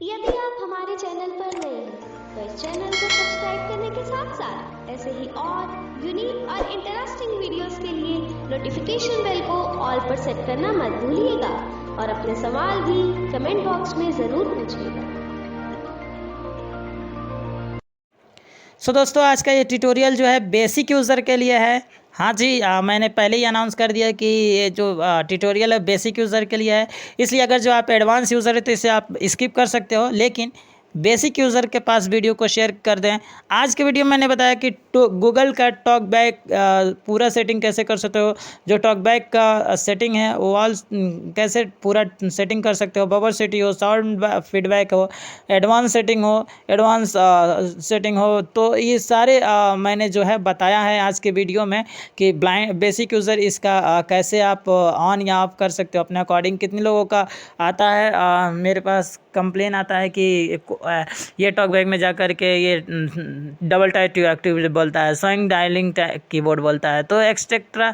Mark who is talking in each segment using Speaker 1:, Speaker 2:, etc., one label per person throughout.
Speaker 1: यदि आप हमारे चैनल पर नए हैं तो इस चैनल को सब्सक्राइब करने के साथ साथ ऐसे ही और यूनिक और इंटरेस्टिंग वीडियोस के लिए नोटिफिकेशन बेल को ऑल पर सेट करना मत भूलिएगा और अपने सवाल भी कमेंट बॉक्स में ज़रूर पूछिएगा।
Speaker 2: सो दोस्तों, आज का ये ट्यूटोरियल जो है बेसिक यूज़र के लिए है। हाँ जी, मैंने पहले ही अनाउंस कर दिया कि ये जो ट्यूटोरियल है बेसिक यूज़र के लिए है। इसलिए अगर जो आप एडवांस यूज़र है तो इसे आप स्किप कर सकते हो, लेकिन बेसिक यूज़र के पास वीडियो को शेयर कर दें। आज के वीडियो में मैंने बताया कि गूगल का टॉक बैक पूरा सेटिंग कैसे कर सकते हो, जो टॉक बैक का सेटिंग है वो ऑल कैसे पूरा सेटिंग कर सकते हो। बबर सिटी हो, साउंड फीडबैक हो, एडवांस सेटिंग हो, एडवांस सेटिंग हो, तो ये सारे मैंने जो है बताया है आज के वीडियो में कि ब्लाइंड बेसिक यूज़र इसका कैसे आप ऑन या ऑफ कर सकते हो अपने अकॉर्डिंग। कितने लोगों का आता है मेरे पास कंप्लेन आता है कि ये टॉक बैक में जा कर के ये डबल टाइप टू एक्टिव बोलता है, स्वइंग डायलिंग कीबोर्ड बोलता है, तो एक्स्ट्रा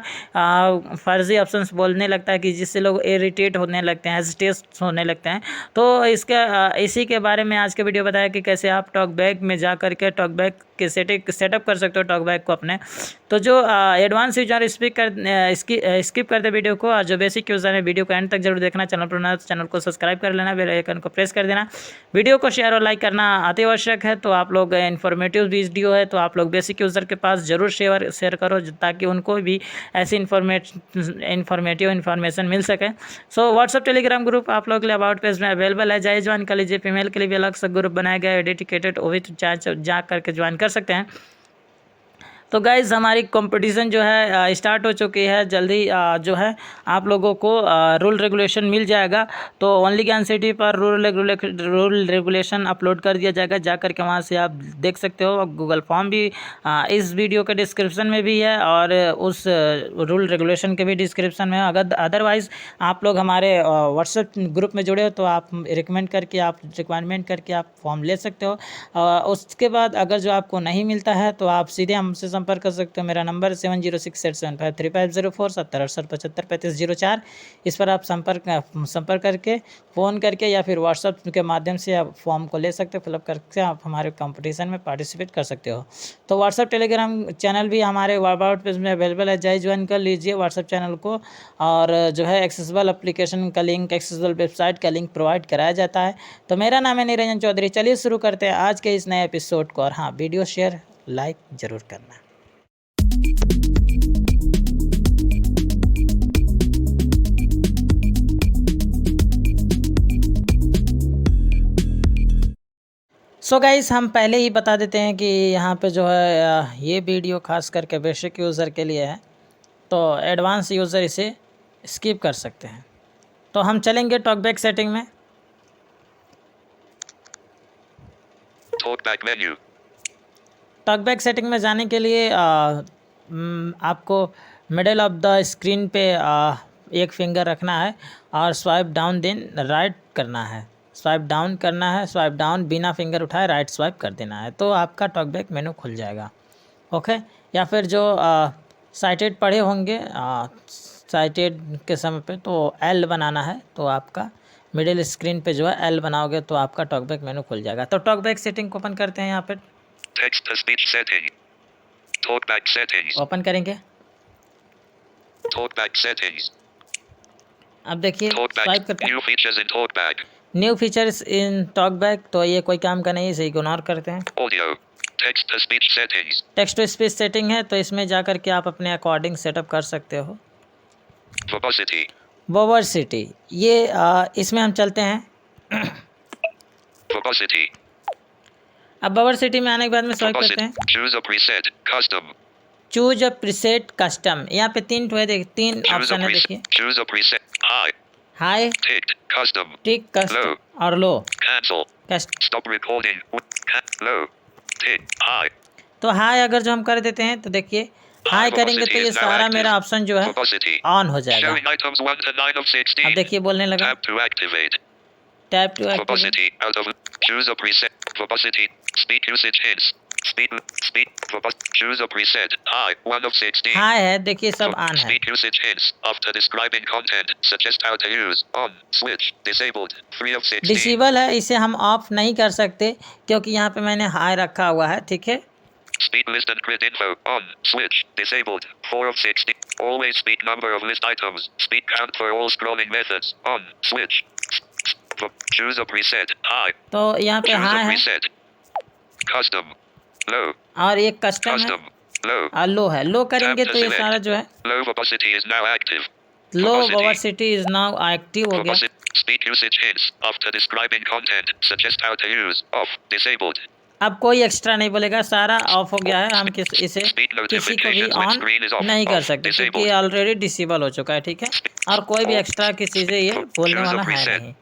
Speaker 2: फर्जी ऑप्शंस बोलने लगता है कि जिससे लोग इरिटेट होने लगते हैं, हेजिटेट होने लगते हैं। तो इसका इसी के बारे में आज के वीडियो बताया कि कैसे आप टॉक बैक में जा कर के टॉक बैक के सेटअप कर सकते हो टॉक बैक को अपने। तो जो एडवांस यूजर स्किप कर दे वीडियो को, और जो बेसिक यूज़र है वीडियो को एंड तक जरूर देखना। चैनल पर नया तो चैनल को सब्सक्राइब कर लेना, बेल आइकन को प्रेस कर देना, वीडियो को शेयर और लाइक करना अति आवश्यक है। तो आप लोग इन्फॉर्मेटिव वीडियो है तो आप लोग बेसिक यूज़र के पास जरूर शेयर करो ताकि उनको भी ऐसी इन्फॉर्मेटिव इन्फॉर्मेशन मिल सके। सो व्हाट्सअप टेलीग्राम ग्रुप आप लोग के लिए अबाउट पेज में अवेलेबल है, जाइए ज्वाइन कर लीजिए। फीमेल के लिए भी अलग से ग्रुप बनाया गया है डेडिकेटेड, वो भी जा करके ज्वाइन कर सकते हैं। तो गाइज़, हमारी कंपटीशन जो है स्टार्ट हो चुकी है। जल्दी जो है आप लोगों को रूल रेगुलेशन मिल जाएगा। तो ओनली ज्ञान सिटी पर रूल रेगुलेशन अपलोड कर दिया जाएगा, जा कर के वहाँ से आप देख सकते हो। गूगल फॉर्म भी इस वीडियो के डिस्क्रिप्शन में भी है और उस रूल रेगुलेशन के भी डिस्क्रिप्शन में है। अगर अदरवाइज़ आप लोग हमारे व्हाट्सएप ग्रुप में जुड़े हो तो आप रिकमेंड करके आप रिक्वायरमेंट करके आप फॉर्म ले सकते हो। उसके बाद अगर जो आपको नहीं मिलता है तो आप सीधे हमसे संपर्क कर सकते हो। मेरा नंबर 7068753504 7068753504। इस पर आप संपर्क करके फ़ोन करके या फिर व्हाट्सएप के माध्यम से आप फॉर्म को ले सकते हो, फिलअप करके आप हमारे कंपटीशन में पार्टिसिपेट कर सकते हो। तो व्हाट्सएप टेलीग्राम चैनल भी हमारे अबाउट पेज में अवेलेबल है, जाइए ज्वाइन कर लीजिए व्हाट्सएप चैनल को। और जो है एक्सेसिबल एप्लीकेशन का लिंक, एक्सेसिबल वेबसाइट का लिंक प्रोवाइड कराया जाता है। तो मेरा नाम है निरंजन चौधरी। चलिए शुरू करते हैं आज के इस नए एपिसोड को। और हाँ, वीडियो शेयर लाइक ज़रूर करना। सो गाइस, हम पहले ही बता देते हैं कि यहाँ पे जो है ये वीडियो खास करके बेसिक यूज़र के लिए है, तो एडवांस यूज़र इसे स्किप कर सकते हैं। तो हम चलेंगे टॉकबैक सेटिंग में।
Speaker 3: Talkback menu.
Speaker 2: टॉकबैक सेटिंग में जाने के लिए आपको मिडिल ऑफ द स्क्रीन पे एक फिंगर रखना है और स्वाइप डाउन देन राइट करना है। स्वाइप डाउन करना है, स्वाइप डाउन बिना फिंगर उठाए राइट स्वाइप कर देना है, तो आपका टॉकबैक मेनू खुल जाएगा। ओके, या फिर जो साइटेड पढ़े होंगे साइटेड के समय पे तो एल बनाना है, तो आपका मिडिल स्क्रीन पे जो है एल बनाओगे तो आपका टॉकबैक मेनू खुल जाएगा। तो टॉकबैक सेटिंग को ओपन करते हैं। यहाँ पे
Speaker 3: text to speech setting, TalkBack settings,
Speaker 2: open करेंगे।
Speaker 3: टॉकबैक सेटिंग्स,
Speaker 2: अब देखिए स्वाइप करते हैं,
Speaker 3: new features in TalkBack,
Speaker 2: new features in TalkBack, तो ये कोई काम का नहीं है, इसे इग्नोर करते हैं।
Speaker 3: Audio, text to speech settings,
Speaker 2: text to speech setting है, तो इसमें जा कर के आप अपने अकॉर्डिंग सेटअप कर सकते हो।
Speaker 3: वर्बोसिटी,
Speaker 2: वर्बोसिटी, ये इसमें हम चलते हैं।
Speaker 3: वर्बोसिटी,
Speaker 2: अब वर्बोसिटी में आने के बाद में स्वाइप करते हैं।
Speaker 3: Choose a preset custom,
Speaker 2: choose a preset custom, यहाँ पे तीन ऑप्शन है, देखिए।
Speaker 3: Choose a preset high,
Speaker 2: high,
Speaker 3: tick custom,
Speaker 2: tick custom और लो
Speaker 3: कैंसिल,
Speaker 2: कस्ट।
Speaker 3: स्टॉप रिकॉर्डिंग, लो, टिक हाई।
Speaker 2: तो हाई अगर जो हम कर देते हैं तो देखिए हाई करेंगे तो ये सारा मेरा ऑप्शन जो है ऑन हो जाएगा। अब देखिए बोलने लगा, tap to activate,
Speaker 3: Verbosity out of choose a preset. Verbosity speak usage hints. Speed. Choose a preset. High. 1 of 16.
Speaker 2: हाँ है, देखिए सब ऑन है।
Speaker 3: Speed usage hints. After describing content, suggest how to use. On. Switch. Disabled. 3 of 16.
Speaker 2: Disable है, इसे हम of नहीं कर सकते क्योंकि यहाँ पे मैंने हाई रखा हुआ है, ठीक है।
Speaker 3: Speed list and grid info. On. Switch. Disabled. 4 of 16. Always speed number of list items. Speed count for all scrolling methods. On. Switch. Choose a preset. High.
Speaker 2: तो यहाँ पे
Speaker 3: Choose a
Speaker 2: हाई है
Speaker 3: preset. Custom. Low.
Speaker 2: और एक custom है
Speaker 3: Custom. Low.
Speaker 2: और लो है। लो करेंगे तो ये सारा जो है
Speaker 3: Low verbosity is now active.
Speaker 2: Low velocity is now active हो गया।
Speaker 3: Speed usage hints. After describing content, suggest how to use. Off. Disabled.
Speaker 2: अब कोई एक्स्ट्रा नहीं बोलेगा, सारा ऑफ हो गया है। हम इसे किसी को भी ऑन नहीं कर सकते क्योंकि ऑलरेडी डिसेबल हो चुका है, ठीक है। और कोई भी एक्स्ट्रा की चीज़ें ये बोलने वाला है नहीं।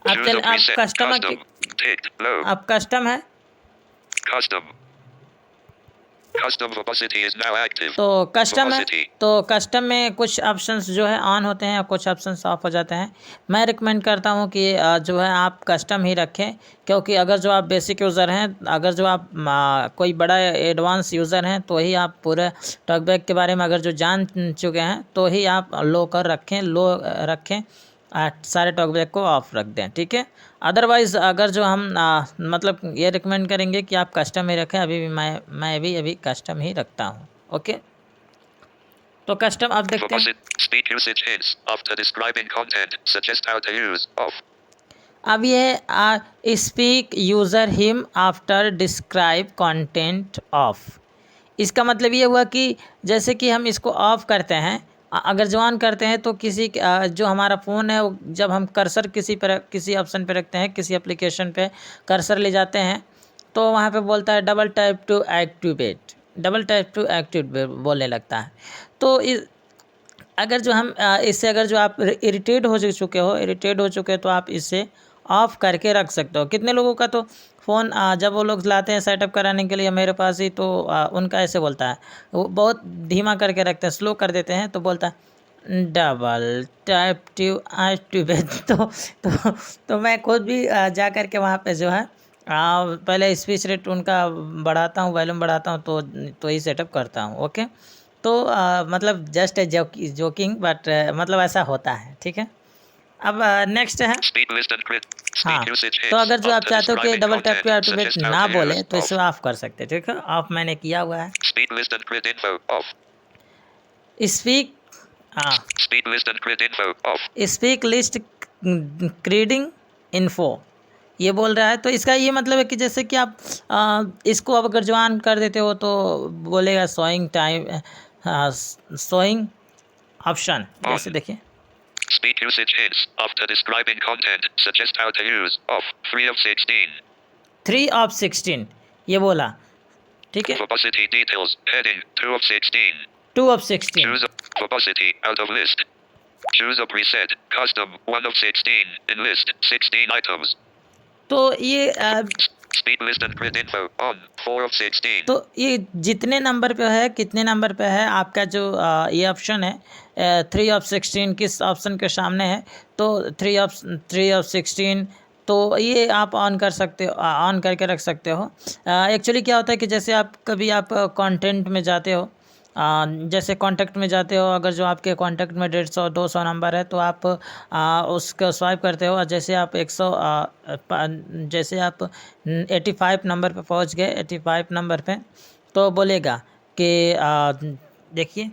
Speaker 2: अब चल अब कस्टम है
Speaker 3: Custom verbosity is now active.
Speaker 2: तो कस्टम है,
Speaker 3: Verbosity.
Speaker 2: तो कस्टम में कुछ ऑप्शंस जो है ऑन होते हैं और कुछ ऑप्शंस ऑफ हो जाते हैं। मैं रिकमेंड करता हूं कि जो है आप कस्टम ही रखें क्योंकि अगर जो आप बेसिक यूज़र हैं, अगर जो आप कोई बड़ा एडवांस यूज़र हैं तो ही आप पूरे टॉकबैक के बारे में अगर जो जान चुके हैं तो ही आप लो रखें सारे टॉकबैक को ऑफ रख दें, ठीक है। अदरवाइज़ अगर जो हम मतलब ये रिकमेंड करेंगे कि आप कस्टम ही रखें। अभी भी मैं भी अभी कस्टम ही रखता हूँ, ओके। तो कस्टम आप देखते हैं।
Speaker 3: Speed usage hints. After describing content, suggest how to use. Off.
Speaker 2: अब ये speak user him after describe content of, इसका मतलब ये हुआ कि जैसे कि हम इसको ऑफ करते हैं, अगर जो ऑन करते हैं तो किसी जो हमारा फ़ोन है जब हम कर्सर किसी ऑप्शन पे रखते हैं, किसी एप्लीकेशन पे कर्सर ले जाते हैं तो वहाँ पे बोलता है डबल टैप टू एक्टिवेट बोलने लगता है। तो अगर जो हम इससे अगर जो आप इरिटेट हो चुके हो तो आप इसे ऑफ़ करके रख सकते हो। कितने लोगों का तो फ़ोन जब वो लोग लाते हैं सेटअप कराने के लिए मेरे पास ही, तो उनका ऐसे बोलता है, वो बहुत धीमा करके रखते हैं, स्लो कर देते हैं तो बोलता है डबल टैप टू एक्टिवेट। तो मैं खुद भी जा कर के वहाँ पे जो है पहले स्पीच रेट उनका बढ़ाता हूँ, वॉल्यूम बढ़ाता हूँ तो ही सेटअप करता हूँ, ओके। तो मतलब जस्ट जोकिंग बट मतलब ऐसा होता है, ठीक है। अब नेक्स्ट है हाँ, तो अगर जो आप चाहते हो कि डबल टैप टू एक्टिवेट ना बोले तो इसे ऑफ कर सकते हैं, ठीक है। ऑफ मैंने किया हुआ है। स्पीक लिस्ट ग्रिडिंग इन्फो ये बोल रहा है। तो इसका ये मतलब है कि जैसे कि आप इसको अगर जो ऑन कर देते हो तो बोलेगा शोइंग ऑप्शन, जैसे देखिए
Speaker 3: Speed usage hints. After describing content, suggest how to use. Off. 3 of 16.
Speaker 2: 3 of 16 ये बोला, ठीक है।
Speaker 3: Verbosity details. Heading. 2 of 16.
Speaker 2: 2 of 16.
Speaker 3: Choose a verbosity out of list. Choose a preset. Custom. 1 of 16. In list. 16 items.
Speaker 2: तो ये
Speaker 3: Speed list and grid info. On. 4 of 16.
Speaker 2: तो ये जितने number पे है, कितने नंबर पे है आपका जो ये ऑप्शन है 3 of 16 किस ऑप्शन के सामने है, तो 3 of 16 तो ये आप ऑन कर सकते हो, ऑन करके रख सकते हो। एक्चुअली क्या होता है कि जैसे आप कभी आप कंटेंट में जाते हो, जैसे कॉन्टैक्ट में जाते हो, अगर जो आपके कॉन्टैक्ट में 150-200 नंबर है तो आप उसको स्वाइप करते हो और जैसे आप 85 नंबर पे पहुंच गए, 85 नंबर पे तो बोलेगा कि देखिए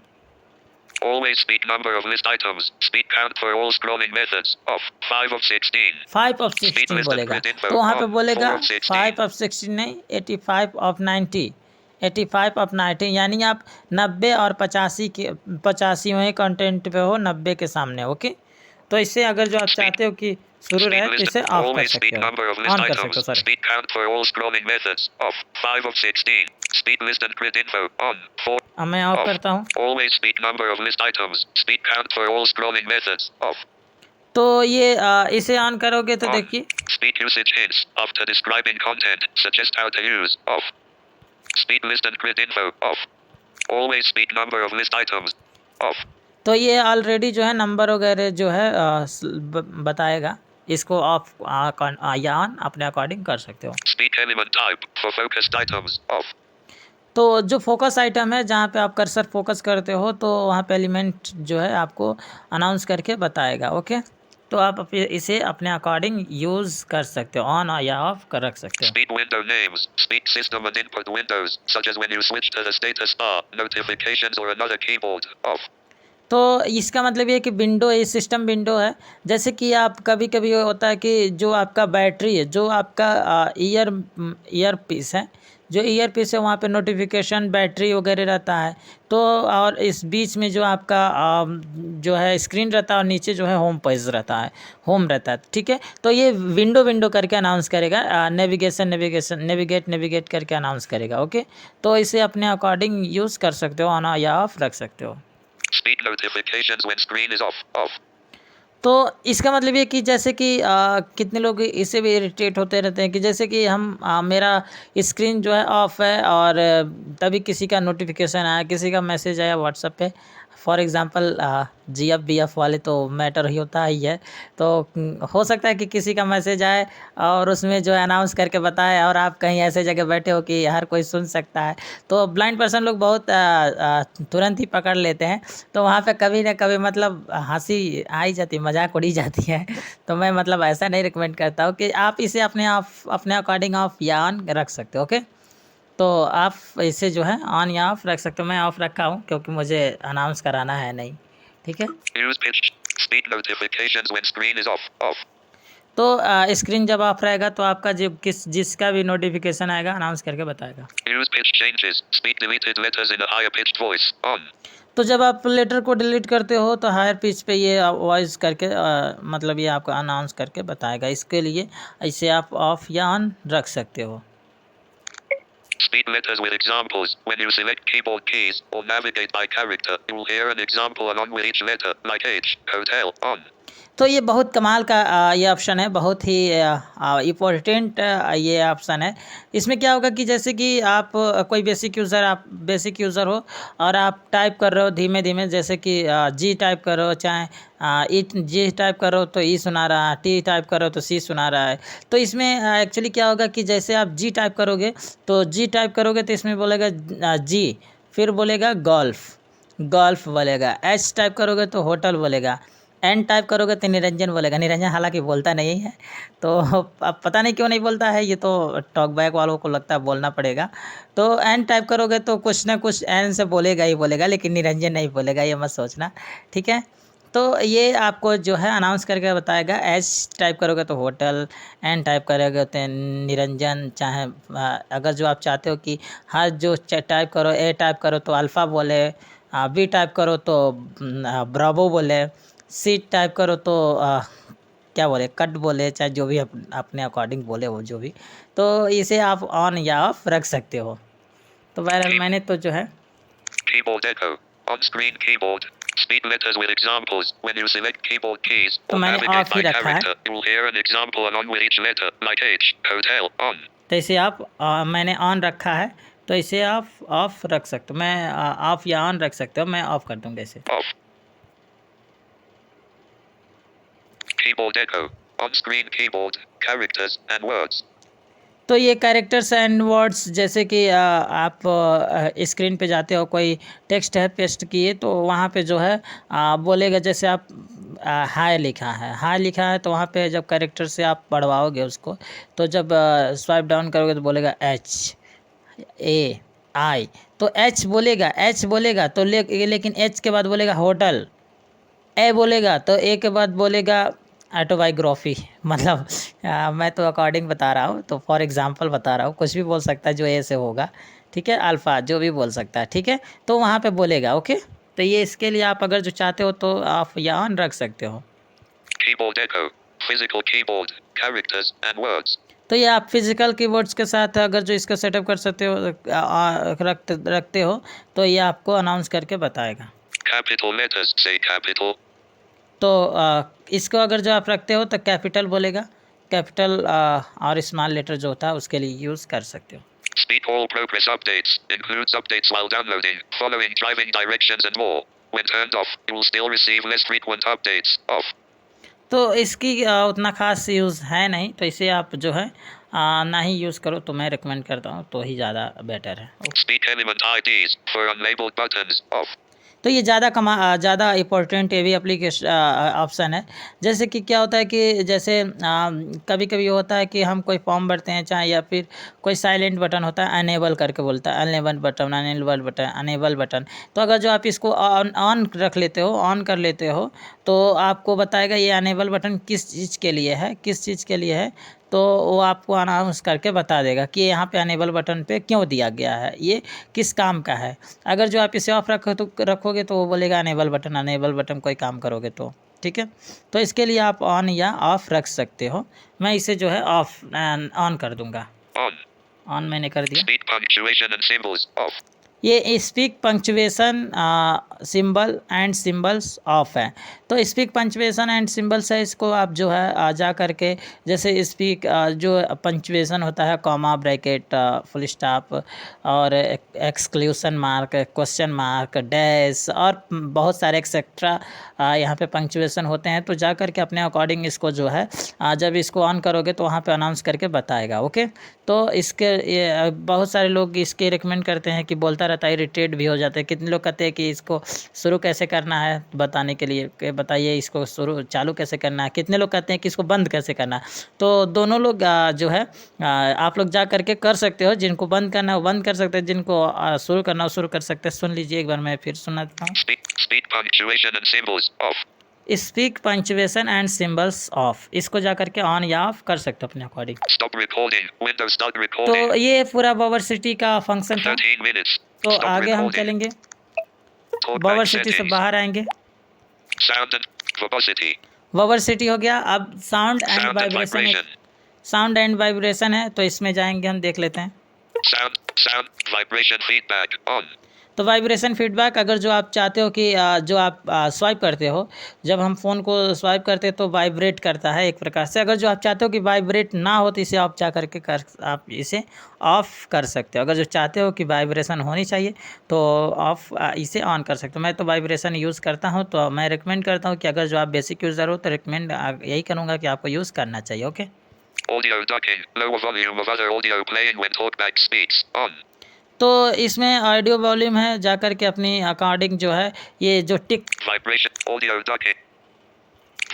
Speaker 3: Always speed number of list items. Speed count for all scrolling methods. Off. 5 of 16.
Speaker 2: 5 of 16 बोलेगा, तो वहाँ पे बोलेगा 5 of 16 नहीं 85 of 90, 85 of 90, यानी आप 90 और 85वें कंटेंट पे हो 90 के सामने, ओके। तो इससे अगर जो आप चाहते हो कि शुरू रहे तो इसे ऑफ कर सकते हो, ऑन कर सकते हो, sorry.
Speaker 3: Speed count for all scrolling methods. Off. 5 of 16. Speed list and grid info. On. 4.
Speaker 2: अब मैं ऑफ करता हूँ।
Speaker 3: Always speed number of list items. Speed count for all scrolling methods. Off.
Speaker 2: तो ये इसे ऑन करोगे तो
Speaker 3: On.
Speaker 2: देखिए
Speaker 3: Speed usage hints. After describing content, suggest how to use. Off. Speed list and grid info. Off. Always speed number of list items. Off.
Speaker 2: तो ये already जो है नंबर वगैरह जो है बताएगा, इसको ऑफ या ऑन अपने अकॉर्डिंग कर सकते हो।
Speaker 3: Speak element type for focused items. Off.
Speaker 2: तो जो फोकस आइटम है जहाँ पे आप कर्सर फोकस करते हो तो वहाँ पे एलिमेंट जो है आपको अनाउंस करके बताएगा। ओके, तो आप इसे अपने अकॉर्डिंग यूज़ कर सकते हो, ऑन या ऑफ कर रख सकते हो।
Speaker 3: Speak window names. Speak system and input windows, such as when you switch to the status bar, notifications or another keyboard. Off.
Speaker 2: तो इसका मतलब ये कि विंडो ये सिस्टम विंडो है। जैसे कि आप कभी कभी होता है कि जो आपका बैटरी है, जो आपका ईयर पीस है, जो ईयर पीस है वहाँ पे नोटिफिकेशन बैटरी वगैरह रहता है। तो और इस बीच में जो आपका जो है स्क्रीन रहता है और नीचे जो है होम पेज रहता है, होम रहता है। ठीक है, तो ये विंडो विंडो करके अनाउंस करेगा, नेविगेट करके अनाउंस करेगा। ओके, तो इसे अपने अकॉर्डिंग यूज़ कर सकते हो, ऑन या ऑफ रख सकते हो।
Speaker 3: Speak notifications when screen is off. Off.
Speaker 2: तो इसका मतलब ये कि जैसे कि कितने लोग इससे भी इरिटेट होते रहते हैं कि जैसे कि हम मेरा स्क्रीन जो है ऑफ है और तभी किसी का नोटिफिकेशन आया, किसी का मैसेज आया व्हाट्सएप पे, फॉर एग्ज़ाम्पल GF वाले तो मैटर ही होता ही है। तो हो सकता है कि किसी का मैसेज आए और उसमें जो है अनाउंस करके बताए और आप कहीं ऐसे जगह बैठे हो कि हर कोई सुन सकता है, तो ब्लाइंड पर्सन लोग बहुत तुरंत ही पकड़ लेते हैं। तो वहाँ पे कभी ना कभी मतलब हंसी आ ही जाती है, मजाक उड़ी जाती है। तो मैं मतलब ऐसा नहीं रिकमेंड करता हूँ कि आप इसे अपने अकॉर्डिंग ऑफ या ऑन रख सकते हो। ओके, तो आप इसे जो है ऑन या ऑफ रख सकते हो। मैं ऑफ रखा हूँ क्योंकि मुझे अनाउंस कराना है नहीं। ठीक है,
Speaker 3: Use pitch. Speak notifications when screen is off. Off.
Speaker 2: तो स्क्रीन जब ऑफ रहेगा तो आपका जो जिसका भी नोटिफिकेशन आएगा अनाउंस करके बताएगा।
Speaker 3: Use pitch changes. Speak deleted letters in a higher pitched voice. On.
Speaker 2: तो जब आप लेटर को डिलीट करते हो तो हायर पिच पे ये वॉइस करके मतलब ये आपको अनाउंस करके बताएगा। इसके लिए इसे आप ऑफ या ऑन रख सकते हो।
Speaker 3: Speak letters with examples. When you select keyboard keys or navigate by character, you will hear an example along with each letter, like H, hotel, on.
Speaker 2: तो ये बहुत कमाल का ये ऑप्शन है, बहुत ही इम्पोर्टेंट ये ऑप्शन है। इसमें क्या होगा कि जैसे कि आप कोई बेसिक यूज़र हो और आप टाइप कर रहे हो धीमे धीमे, जैसे कि जी टाइप करो, चाहे जी टाइप करो तो ई सुना रहा है, टी टाइप करो तो सी सुना रहा है। तो इसमें एक्चुअली क्या होगा कि जैसे आप जी टाइप करोगे तो इसमें बोलेगा जी, फिर बोलेगा गोल्फ बोलेगा, एच टाइप करोगे तो होटल बोलेगा, एन टाइप करोगे तो निरंजन बोलेगा। निरंजन हालांकि बोलता नहीं है, तो अब पता नहीं क्यों नहीं बोलता है, ये तो टॉक बैक वालों को लगता है बोलना पड़ेगा। तो एन टाइप करोगे तो कुछ ना कुछ एन से बोलेगा ही बोलेगा, लेकिन निरंजन नहीं बोलेगा, ये मत सोचना। ठीक है, तो ये आपको जो है अनाउंस करके बताएगा। एच टाइप करोगे तो होटल, एन टाइप करोगे तो निरंजन, चाहे अगर जो आप चाहते हो कि हर जो टाइप करो, ए टाइप करो तो अल्फ़ा बोले, बी टाइप करो तो ब्रावो बोले, सी टाइप करो तो क्या बोले, कट बोले, चाहे जो भी अपने अकॉर्डिंग बोले वो जो भी। तो इसे आप ऑन या ऑफ रख सकते हो। तो बहरहाल मैंने तो जो है
Speaker 3: Keyboard echo. On screen keyboard. Speak letters with examples. When you select keyboard keys
Speaker 2: तो
Speaker 3: or
Speaker 2: मैंने
Speaker 3: navigate
Speaker 2: ऑफ ही
Speaker 3: by
Speaker 2: रखा है।
Speaker 3: character, you will hear an example along with each letter, like H, hotel, on.
Speaker 2: तो इसे आप मैंने on रखा है तो इसे आप ऑफ रख सकते हो। मैं ऑफ या ऑन रख सकते हो, मैं ऑफ कर दूँगा इसे।
Speaker 3: Off. Keyboard echo. On screen keyboard. Characters and words.
Speaker 2: तो ये कैरेक्टर्स एंड वर्ड्स, जैसे कि आप स्क्रीन पे जाते हो, कोई टेक्स्ट है पेस्ट किए तो वहाँ पे जो है बोलेगा। जैसे आप हाय लिखा है तो वहाँ पे जब कैरेक्टर से आप बढ़वाओगे उसको, तो जब स्वाइप डाउन करोगे तो बोलेगा HAI, तो एच बोलेगा तो लेकिन एच के बाद बोलेगा होटल, ए बोलेगा तो ए के बाद बोलेगा ऑटोबायोग्राफी। मतलब मैं तो अकॉर्डिंग बता रहा हूँ, तो फॉर एग्जांपल बता रहा हूँ, कुछ भी बोल सकता है जो ए से होगा। ठीक है, अल्फ़ा जो भी बोल सकता है। ठीक है, तो वहाँ पे बोलेगा। ओके, तो ये इसके लिए आप अगर जो चाहते हो तो आप या ऑन रख सकते हो।
Speaker 3: Keyboard echo. Physical keyboard. Characters and words.
Speaker 2: तो ये आप फिजिकल कीबोर्ड्स के साथ अगर जो इसका सेटअप कर सकते हो, रखते हो, तो ये आपको अनाउंस करके बताएगा।
Speaker 3: Capital letters. Say capital.
Speaker 2: तो इसको अगर जो आप रखते हो तो कैपिटल बोलेगा, कैपिटल और स्मॉल लेटर जो होता है उसके लिए यूज़ कर सकते हो।
Speaker 3: Speak all progress updates. Includes updates while downloading, following driving directions and more. When turned off, you will still receive less frequent updates. Off.
Speaker 2: तो इसकी उतना ख़ास यूज़ है नहीं, तो इसे आप जो है ना ही यूज़ करो, तो मैं रिकमेंड करता हूँ, तो ही ज़्यादा बेटर है।
Speaker 3: Speak element IDs for unlabeled buttons off.
Speaker 2: तो ये ज़्यादा इम्पोर्टेंट ये भी एप्लीकेशन ऑप्शन है। जैसे कि क्या होता है कि जैसे कभी कभी होता है कि हम कोई फॉर्म भरते हैं चाहे, या फिर कोई साइलेंट बटन होता है, अनेबल करके बोलता है, अनेबल बटन। तो अगर जो आप इसको ऑन रख लेते हो, ऑन कर लेते हो, तो आपको बताएगा ये अनेबल बटन किस चीज़ के लिए है, तो वो आपको अनाउंस करके बता देगा कि यहाँ पे अनेबल बटन पे क्यों दिया गया है, ये किस काम का है। अगर जो आप इसे ऑफ रखोगे तो वो बोलेगा अनेबल बटन कोई काम करोगे तो, ठीक है। तो इसके लिए आप ऑन या ऑफ रख सकते हो। मैं इसे जो है ऑन कर दूंगा। ऑन मैंने कर दिया।
Speaker 3: Speak punctuation and symbols off.
Speaker 2: ये speak punctuation symbol and symbols of है। तो स्पीक पंक्चुएशन एंड सिंबल्स है, इसको आप जो है जा करके, जैसे स्पीक जो पंक्चुएशन होता है, कॉमा, ब्रैकेट, फुल स्टॉप और exclusion mark, question mark, dash और बहुत सारे एक्सेट्रा यहाँ पे पंक्चुएशन होते हैं। तो जा करके अपने अकॉर्डिंग इसको जो है जब इसको ऑन करोगे तो वहाँ पे अनाउंस करके बताएगा। ओके, तो इसके बहुत सारे लोग इसके रिकमेंड करते हैं कि बोलता रहता है, इरिटेट भी हो जाते हैं। कितने लोग कहते हैं कि इसको शुरू कैसे करना है बताने के लिए, कि बताइए इसको चालू कैसे करना है। कितने लोग कहते हैं कि इसको बंद कैसे करना है। तो दोनों लोग जो है आप लोग जा करके कर सकते हो, जिनको बंद करना है वो बंद कर सकते हैं, जिनको शुरू करना है वो शुरू कर सकते हैं। सुन लीजिए एक बार, मैं फिर सुनाता हूँ।
Speaker 3: Speak punctuation and symbols off.
Speaker 2: Speak punctuation and symbols of, इसको जा करके ऑन या ऑफ कर सकते हो अपने according.
Speaker 3: Stop recording. Windows start
Speaker 2: तो
Speaker 3: recording.
Speaker 2: ये पूरा बावर सिटी का फंक्शन था।
Speaker 3: 13 minutes.
Speaker 2: तो
Speaker 3: Stop
Speaker 2: आगे हम
Speaker 3: recording.
Speaker 2: चलेंगे,
Speaker 3: Talkback
Speaker 2: बावर सिटी से
Speaker 3: settings.
Speaker 2: बाहर आएंगे।
Speaker 3: Sound and verbosity.
Speaker 2: Verbosity हो गया। अब sound and
Speaker 3: Sound and
Speaker 2: vibration,
Speaker 3: vibration.
Speaker 2: Sound and vibration है, तो इसमें जाएंगे, हम देख लेते हैं।
Speaker 3: Sound, vibration feedback on.
Speaker 2: तो वाइब्रेशन फीडबैक, अगर जो आप चाहते हो कि जो आप स्वाइप करते हो, जब हम फ़ोन को स्वाइप करते हैं तो वाइब्रेट करता है एक प्रकार से। अगर जो आप चाहते हो कि वाइब्रेट ना हो तो इसे आप जा करके आप इसे ऑफ़ कर सकते हो। अगर जो चाहते हो कि वाइब्रेशन होनी चाहिए तो ऑफ इसे ऑन कर सकते हो। मैं तो वाइब्रेशन यूज़ करता हूं, तो मैं रिकमेंड करता हूं कि अगर जो आप बेसिक यूज़र हो तो रिकमेंड यही करूँगा कि आपको यूज़ करना चाहिए। Okay,
Speaker 3: Audio ducking. Lower volume of other audio playing when talkback speaks. On.
Speaker 2: तो इसमें ऑडियो वॉल्यूम है, जा कर के अपनी अकॉर्डिंग जो है ये जो टिक,
Speaker 3: Vibration. Audio ducking.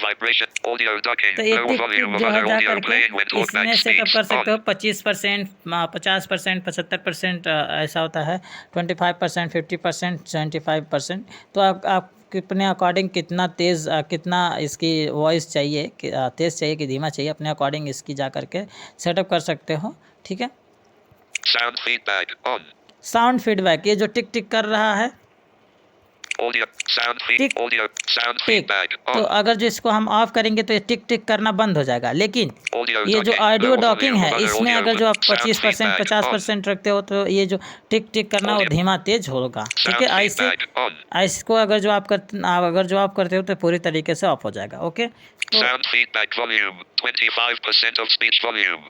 Speaker 3: Vibration. Audio ducking.
Speaker 2: तो ये
Speaker 3: Lower
Speaker 2: टिक
Speaker 3: volume of
Speaker 2: जो है
Speaker 3: other
Speaker 2: जा
Speaker 3: audio
Speaker 2: करके
Speaker 3: playing when
Speaker 2: इसमें
Speaker 3: talkback
Speaker 2: सेटअप कर
Speaker 3: speaks.
Speaker 2: सकते हो।
Speaker 3: On.
Speaker 2: 25%, 50%, 75% ऐसा होता है, 25%, 50%, 75%। तो आप अपने अकॉर्डिंग कितना तेज़, कितना इसकी वॉइस चाहिए, कि तेज़ चाहिए कि धीमा चाहिए, अपने अकॉर्डिंग इसकी जा करके सेटअप कर सकते हो। ठीक है।
Speaker 3: Sound feedback. On.
Speaker 2: Sound feedback, ये जो टिक टिक कर रहा है,
Speaker 3: Audio. Sound feed.
Speaker 2: Tick.
Speaker 3: Audio. Sound
Speaker 2: टिक,
Speaker 3: feedback.
Speaker 2: तो
Speaker 3: On.
Speaker 2: अगर जो इसको हम ऑफ करेंगे तो ये टिक टिक करना बंद हो जाएगा। लेकिन
Speaker 3: Audio
Speaker 2: ये जो
Speaker 3: ducking.
Speaker 2: Audio
Speaker 3: Lower
Speaker 2: docking
Speaker 3: volume
Speaker 2: है,
Speaker 3: of other
Speaker 2: इसमें
Speaker 3: audio
Speaker 2: अगर जो आप
Speaker 3: sound
Speaker 2: 25%,
Speaker 3: feedback. On.
Speaker 2: 50% रखते हो तो ये जो टिक टिक करना वो
Speaker 3: Audio.
Speaker 2: धीमा तेज होगा। ठीक
Speaker 3: Sound
Speaker 2: है, ऐसे
Speaker 3: feedback. On.
Speaker 2: इसको अगर जो आप करते हो तो पूरी तरीके से ऑफ हो जाएगा। ओके, तो
Speaker 3: Sound feedback volume. 25% of speech volume.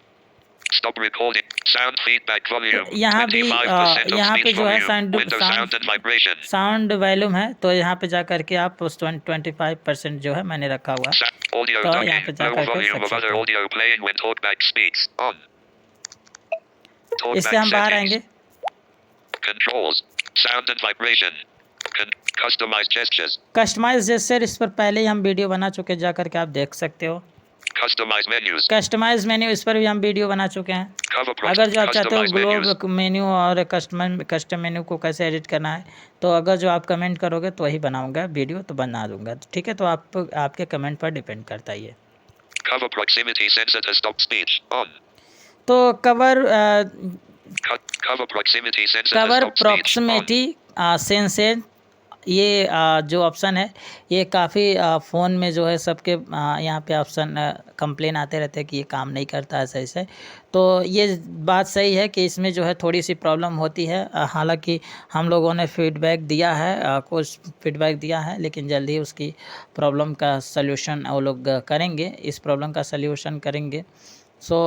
Speaker 3: Stop recording. Sound feedback volume.
Speaker 2: यहाँ भी
Speaker 3: 25% of
Speaker 2: यहाँ पे
Speaker 3: speech
Speaker 2: जो है
Speaker 3: volume. Window sound and vibration.
Speaker 2: Sound volume है, तो यहाँ पे जा करके आप उस 25% जो है मैंने रखा हुआ है,
Speaker 3: Audio
Speaker 2: तो यहाँ
Speaker 3: ducking.
Speaker 2: पे जा
Speaker 3: Lower
Speaker 2: करके
Speaker 3: volume
Speaker 2: सेट
Speaker 3: of other
Speaker 2: सकते हो।
Speaker 3: audio playing when talkback speaks. On.
Speaker 2: इससे
Speaker 3: Talkback
Speaker 2: हम बाहर
Speaker 3: settings.
Speaker 2: आएंगे।
Speaker 3: Controls. Sound and vibration. Customized gestures.
Speaker 2: Customize gesture, इस पर पहले ही हम वीडियो बना चुके, जा करके आप देख सकते हो।
Speaker 3: Customized menus.
Speaker 2: कस्टमाइज मेन्यू, इस पर भी हम वीडियो बना चुके हैं।
Speaker 3: Cover
Speaker 2: अगर जो आप चाहते हो
Speaker 3: customized menus.
Speaker 2: ग्लोब मेन्यू और कस्टम मेन्यू को कैसे एडिट करना है, तो अगर जो आप कमेंट करोगे तो वही बनाऊंगा वीडियो, तो बना दूंगा। ठीक है, तो आपके कमेंट पर डिपेंड करता है ये।
Speaker 3: Cover proximity sensor to stop speech. On.
Speaker 2: तो cover
Speaker 3: Cover proximity sensor to
Speaker 2: cover
Speaker 3: stop speech. On.
Speaker 2: Proximity senses, ये जो ऑप्शन है ये काफ़ी फ़ोन में जो है सबके यहाँ पे ऑप्शन कंप्लेन आते रहते हैं कि ये काम नहीं करता है सही से। तो ये बात सही है कि इसमें जो है थोड़ी सी प्रॉब्लम होती है। हालांकि हम लोगों ने फीडबैक दिया है, कुछ फीडबैक दिया है, लेकिन जल्दी ही उसकी प्रॉब्लम का सल्यूशन वो लोग करेंगे, इस प्रॉब्लम का सल्यूशन करेंगे। सो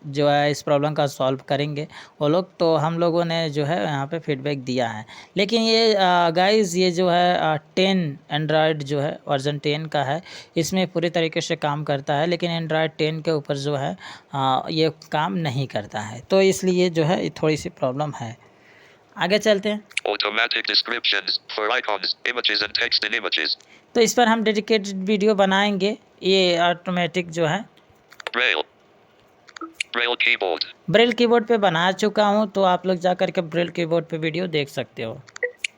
Speaker 2: जो है इस प्रॉब्लम का सॉल्व करेंगे वो लोग, तो हम लोगों ने जो है यहाँ पे फीडबैक दिया है। लेकिन ये गाइस ये जो है 10 एंड्रॉयड जो है वर्जन 10 का है, इसमें पूरी तरीके से काम करता है, लेकिन एंड्रॉयड 10 के ऊपर जो है ये काम नहीं करता है, तो इसलिए जो है थोड़ी सी प्रॉब्लम है। आगे चलते हैं।
Speaker 3: Automatic descriptions for icons, images and text in images.
Speaker 2: तो इस पर हम डेडिकेटेड वीडियो बनाएंगे, ये ऑटोमेटिक जो है
Speaker 3: Braille. Braille keyboard.
Speaker 2: Braille keyboard पे बना चुका हूँ, तो आप लोग जा करके ब्रेल कीबोर्ड पे वीडियो देख सकते हो।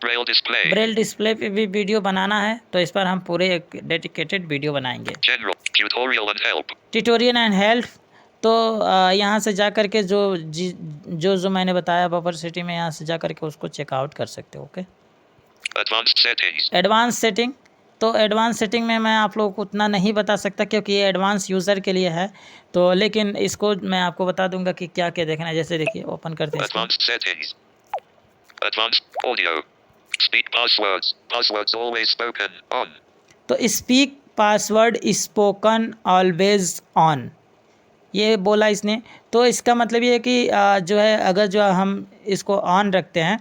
Speaker 3: Braille display.
Speaker 2: ब्रेल डिस्प्ले पे भी वीडियो बनाना है, तो इस पर हम पूरे एक डेडिकेटेड वीडियो बनाएंगे।
Speaker 3: General. Tutorial and help.
Speaker 2: Tutorial and help, तो यहाँ से जा करके जो मैंने बताया बफर सिटी में, यहाँ से जा करके उसको चेकआउट कर सकते हो। Okay,
Speaker 3: Advanced settings.
Speaker 2: Advance setting, तो एडवांस सेटिंग में मैं आप लोगों को उतना नहीं बता सकता क्योंकि ये एडवांस यूज़र के लिए है, तो लेकिन इसको मैं आपको बता दूंगा कि क्या क्या देखना है। जैसे देखिए, ओपन करते हैं इसको।
Speaker 3: Advanced settings. Advanced audio. Speak passwords. Passwords always spoken on.
Speaker 2: तो speak password spoken always on, ये बोला इसने, तो इसका मतलब ये है कि जो है अगर जो हम इसको ऑन रखते हैं,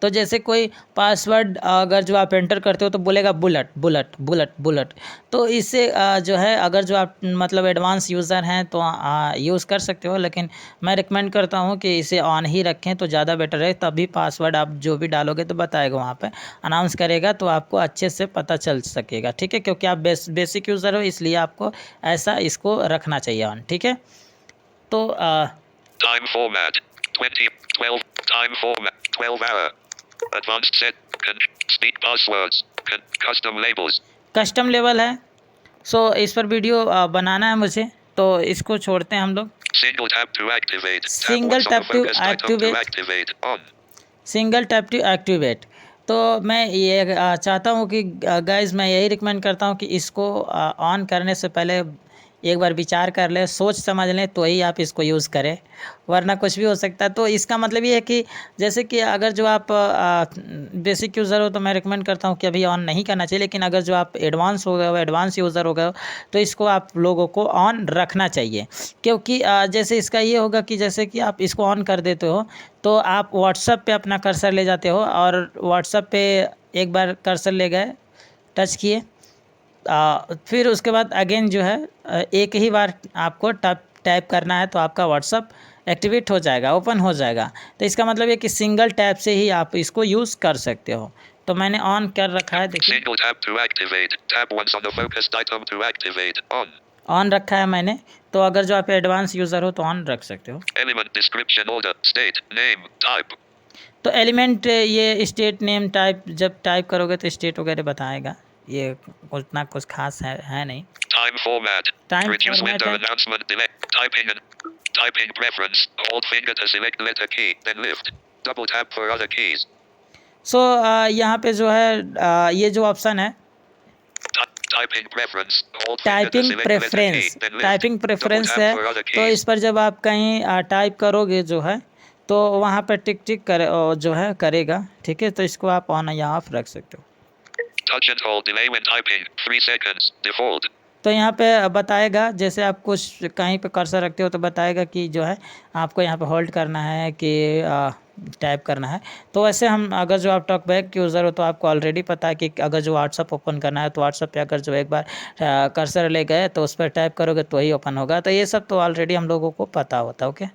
Speaker 2: तो जैसे कोई पासवर्ड अगर जो आप एंटर करते हो तो बोलेगा बुलेट बुलेट बुलेट बुलेट, तो इससे जो है अगर जो आप मतलब एडवांस यूज़र हैं तो यूज़ कर सकते हो, लेकिन मैं रिकमेंड करता हूँ कि इसे ऑन ही रखें तो ज़्यादा बेटर है, तभी पासवर्ड आप जो भी डालोगे तो बताएगा, वहाँ पे अनाउंस करेगा, तो आपको अच्छे से पता चल सकेगा। ठीक है, क्योंकि आप बेसिक यूज़र हो, इसलिए आपको ऐसा इसको रखना चाहिए ऑन। ठीक है, तो
Speaker 3: Time format. 2012. Time format. 12 hour. Advanced set. Speak passwords. Custom labels.
Speaker 2: Custom level है, सो इस पर वीडियो बनाना है मुझे, तो इसको छोड़ते हैं हम लोग।
Speaker 3: Single tap to activate.
Speaker 2: Single
Speaker 3: Tap once on
Speaker 2: tap
Speaker 3: the
Speaker 2: to
Speaker 3: focused item to
Speaker 2: activate.
Speaker 3: activate. On.
Speaker 2: Single tap to activate, तो मैं ये चाहता हूँ कि गाइस मैं यही रिकमेंड करता हूँ कि इसको ऑन करने से पहले एक बार विचार कर ले, सोच समझ लें, तो ही आप इसको यूज़ करें, वरना कुछ भी हो सकता है। तो इसका मतलब ये है कि जैसे कि अगर जो आप बेसिक यूज़र हो तो मैं रिकमेंड करता हूँ कि अभी ऑन नहीं करना चाहिए, लेकिन अगर जो आप एडवांस हो गए हो, एडवांस यूज़र हो गए हो, तो इसको आप लोगों को ऑन रखना चाहिए, क्योंकि जैसे इसका ये होगा कि जैसे कि आप इसको ऑन कर देते हो तो आप व्हाट्सएप पे अपना कर्सर ले जाते हो, और व्हाट्सएप पे एक बार कर्सर ले गए, टच किए, फिर उसके बाद अगेन जो है एक ही बार आपको टाइप करना है, तो आपका व्हाट्सअप एक्टिवेट हो जाएगा, ओपन हो जाएगा। तो इसका मतलब ये कि सिंगल टैप से ही आप इसको यूज़ कर सकते हो। तो मैंने ऑन कर रखा है, देखिए
Speaker 3: Single tap to activate. Tap once on the focused item to activate. On.
Speaker 2: On रखा है मैंने, तो अगर जो आप एडवांस यूज़र हो तो ऑन रख सकते हो।
Speaker 3: Element description order. State. Name. Type.
Speaker 2: तो एलिमेंट ये स्टेट नेम टाइप, जब टाइप करोगे तो स्टेट वगैरह बताएगा, ये उतना कुछ खास है नहीं।
Speaker 3: Time format.
Speaker 2: Time
Speaker 3: Reduce
Speaker 2: format
Speaker 3: window
Speaker 2: है।
Speaker 3: announcement delay. Typing preference. Hold finger to select letter key. Then lift. Double tap for other keys.
Speaker 2: सो यहाँ पे जो है ये जो ऑप्शन है
Speaker 3: Typing preference. Hold finger to
Speaker 2: typing
Speaker 3: select letter
Speaker 2: preference,
Speaker 3: key. Then lift.
Speaker 2: Typing
Speaker 3: Double
Speaker 2: preference
Speaker 3: tap
Speaker 2: है,
Speaker 3: for other
Speaker 2: तो
Speaker 3: keys.
Speaker 2: इस पर जब आप कहीं टाइप करोगे जो है तो वहाँ पर टिक टिक करे जो है करेगा। ठीक है, तो इसको आप ऑन या ऑफ रख सकते हो।
Speaker 3: Touch and hold delay when typing. 3 seconds. Default.
Speaker 2: तो यहाँ पे बताएगा, जैसे आप कुछ कहीं पे कर्सर रखते हो तो बताएगा कि जो है आपको यहाँ पे होल्ड करना है कि टाइप करना है। तो वैसे हम अगर जो आप टॉकबैक यूज़र हो तो आपको ऑलरेडी पता है कि अगर जो व्हाट्सअप ओपन करना है तो व्हाट्सअप पे अगर जो एक बार कर्सर ले गए तो उस पर टाइप करोगे तो ही ओपन होगा। तो ये सब तो ऑलरेडी हम लोगों को पता होता है। Okay,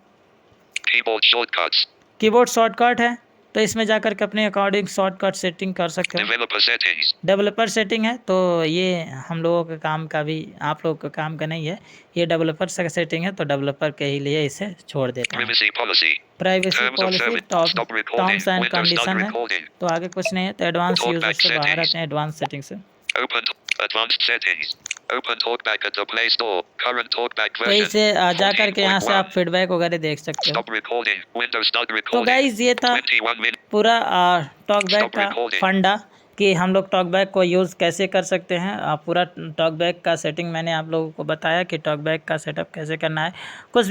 Speaker 3: Keyboard shortcuts.
Speaker 2: Keyboard shortcut है, तो इसमें जाकर के अपने अकॉर्डिंग शॉर्टकट सेटिंग कर सकते हो।
Speaker 3: Developer settings.
Speaker 2: डेवलपर सेटिंग है, तो ये हम लोगों के काम का भी, आप लोगों के काम का नहीं है, ये डेवलपर सेटिंग है, तो डेवलपर के ही लिए इसे छोड़ देते हैं।
Speaker 3: Privacy policy.
Speaker 2: Privacy
Speaker 3: Terms of
Speaker 2: policy,
Speaker 3: service. Stop recording.
Speaker 2: Terms and
Speaker 3: Windows stop
Speaker 2: condition है,
Speaker 3: recording.
Speaker 2: तो आगे कुछ नहीं है। तो एडवांस
Speaker 3: Talkback
Speaker 2: यूजर से बाहर
Speaker 3: settings.
Speaker 2: आते हैं, एडवांस सेटिंग से।
Speaker 3: Open. Advanced settings. Open TalkBack at the Play Store. Current TalkBack
Speaker 2: तो
Speaker 3: version.
Speaker 2: इसे जा करके यहाँ से आप
Speaker 3: 14.1.
Speaker 2: फीडबैक वगैरह देख सकते हो।
Speaker 3: Stop recording. Windows start
Speaker 2: तो
Speaker 3: recording.
Speaker 2: गाइज ये था
Speaker 3: 21 minutes.
Speaker 2: पूरा टॉकबैक
Speaker 3: Stop
Speaker 2: का
Speaker 3: recording.
Speaker 2: फंडा कि हम लोग टॉकबैक को यूज़ कैसे कर सकते हैं। पूरा टॉकबैक का सेटिंग मैंने आप लोगों को बताया कि टॉकबैक का सेटअप कैसे करना है। कुछ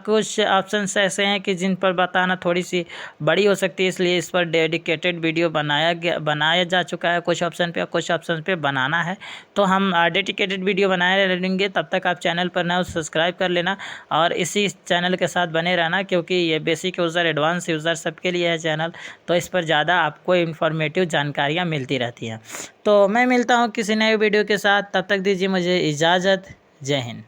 Speaker 2: कुछ ऑप्शंस ऐसे हैं कि जिन पर बताना थोड़ी सी बड़ी हो सकती है, इसलिए इस पर डेडिकेटेड वीडियो बनाया जा चुका है। कुछ ऑप्शन पे बनाना है, तो हम डेडिकेटेड वीडियो बनाए रहेंगे। तब तक आप चैनल पर नए सब्सक्राइब कर लेना और इसी चैनल के साथ बने रहना, क्योंकि ये बेसिक यूज़र, एडवांस यूज़र सबके लिए है चैनल, तो इस पर ज़्यादा आपको इन्फॉर्मेटिव जानकारियाँ मिलती रहती हैं। तो मैं मिलता हूँ किसी नए वीडियो के साथ, तब तक दीजिए मुझे इजाज़त। जय हिंद।